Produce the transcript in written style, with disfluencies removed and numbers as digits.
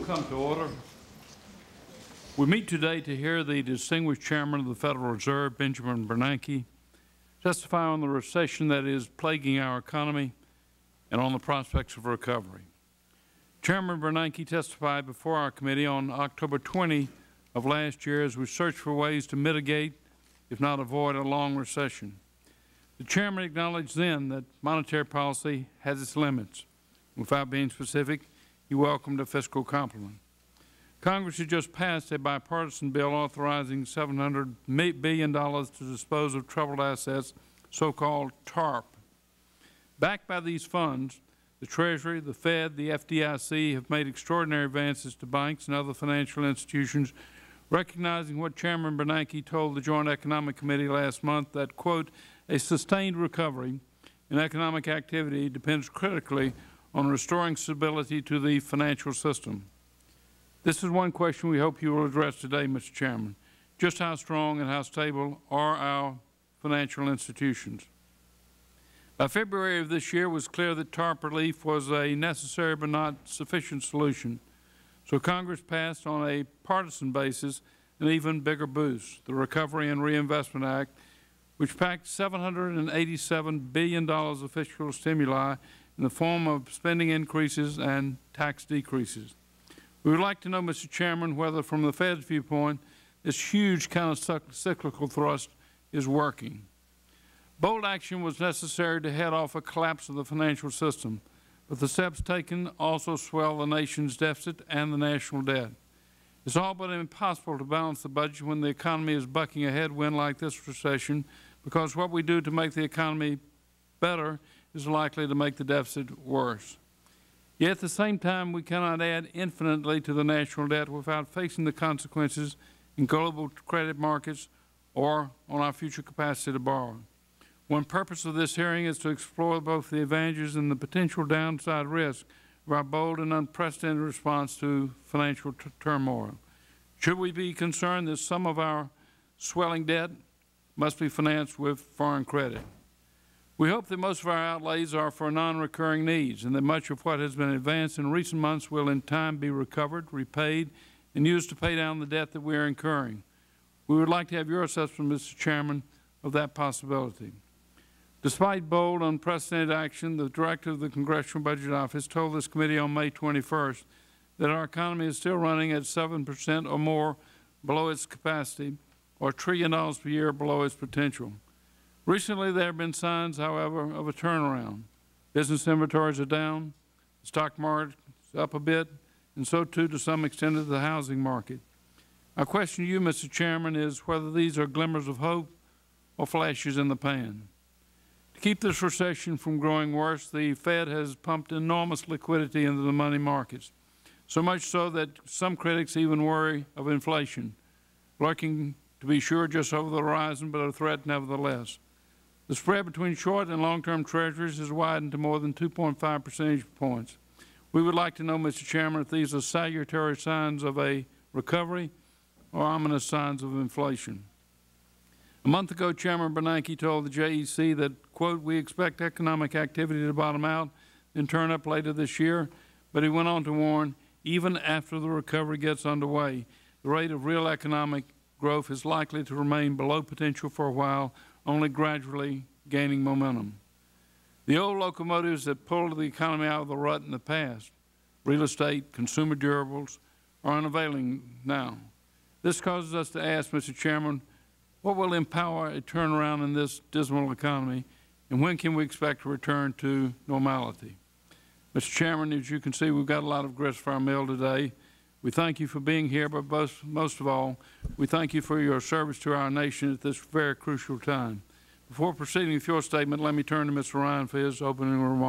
come to order. We meet today to hear the distinguished Chairman of the Federal Reserve, Benjamin Bernanke, testify on the recession that is plaguing our economy and on the prospects of recovery. Chairman Bernanke testified before our committee on October 20 of last year as we searched for ways to mitigate, if not avoid, a long recession. The Chairman acknowledged then that monetary policy has its limits. Without being specific, he welcomed a fiscal complement. Congress has just passed a bipartisan bill authorizing $700 billion to dispose of troubled assets, so-called TARP. Backed by these funds, the Treasury, the Fed, the FDIC have made extraordinary advances to banks and other financial institutions, recognizing what Chairman Bernanke told the Joint Economic Committee last month, that, quote, a sustained recovery in economic activity depends critically on restoring stability to the financial system. This is one question we hope you will address today, Mr. Chairman. Just how strong and how stable are our financial institutions? By February of this year, it was clear that TARP relief was a necessary but not sufficient solution. So Congress passed on a partisan basis an even bigger boost, the Recovery and Reinvestment Act, which packed $787 billion of fiscal stimuli in the form of spending increases and tax decreases. We would like to know, Mr. Chairman, whether from the Fed's viewpoint this huge counter-cyclical thrust is working. Bold action was necessary to head off a collapse of the financial system, but the steps taken also swell the nation's deficit and the national debt. It's all but impossible to balance the budget when the economy is bucking a headwind like this recession, because what we do to make the economy better is likely to make the deficit worse. Yet at the same time, we cannot add infinitely to the national debt without facing the consequences in global credit markets or on our future capacity to borrow. One purpose of this hearing is to explore both the advantages and the potential downside risk of our bold and unprecedented response to financial turmoil. Should we be concerned that some of our swelling debt must be financed with foreign credit? We hope that most of our outlays are for non-recurring needs and that much of what has been advanced in recent months will in time be recovered, repaid, and used to pay down the debt that we are incurring. We would like to have your assessment, Mr. Chairman, of that possibility. Despite bold, unprecedented action, the Director of the Congressional Budget Office told this committee on May 21st that our economy is still running at 7% or more below its capacity, or $1 trillion per year below its potential. Recently, there have been signs, however, of a turnaround. Business inventories are down, the stock market is up a bit, and so too, to some extent, is the housing market. My question to you, Mr. Chairman, is whether these are glimmers of hope or flashes in the pan. To keep this recession from growing worse, the Fed has pumped enormous liquidity into the money markets, so much so that some critics even worry of inflation, lurking, to be sure, just over the horizon, but a threat nevertheless. The spread between short and long-term treasuries has widened to more than 2.5 percentage points. We would like to know, Mr. Chairman, if these are salutary signs of a recovery or ominous signs of inflation. A month ago, Chairman Bernanke told the JEC that, quote, we expect economic activity to bottom out and turn up later this year, but he went on to warn, even after the recovery gets underway, the rate of real economic growth is likely to remain below potential for a while, only gradually gaining momentum. The old locomotives that pulled the economy out of the rut in the past, real estate, consumer durables, are unavailing now. This causes us to ask, Mr. Chairman, what will empower a turnaround in this dismal economy, and when can we expect a return to normality? Mr. Chairman, as you can see, we've got a lot of grist for our mill today. We thank you for being here, but most of all, we thank you for your service to our nation at this very crucial time. Before proceeding with your statement, let me turn to Mr. Ryan for his opening remarks.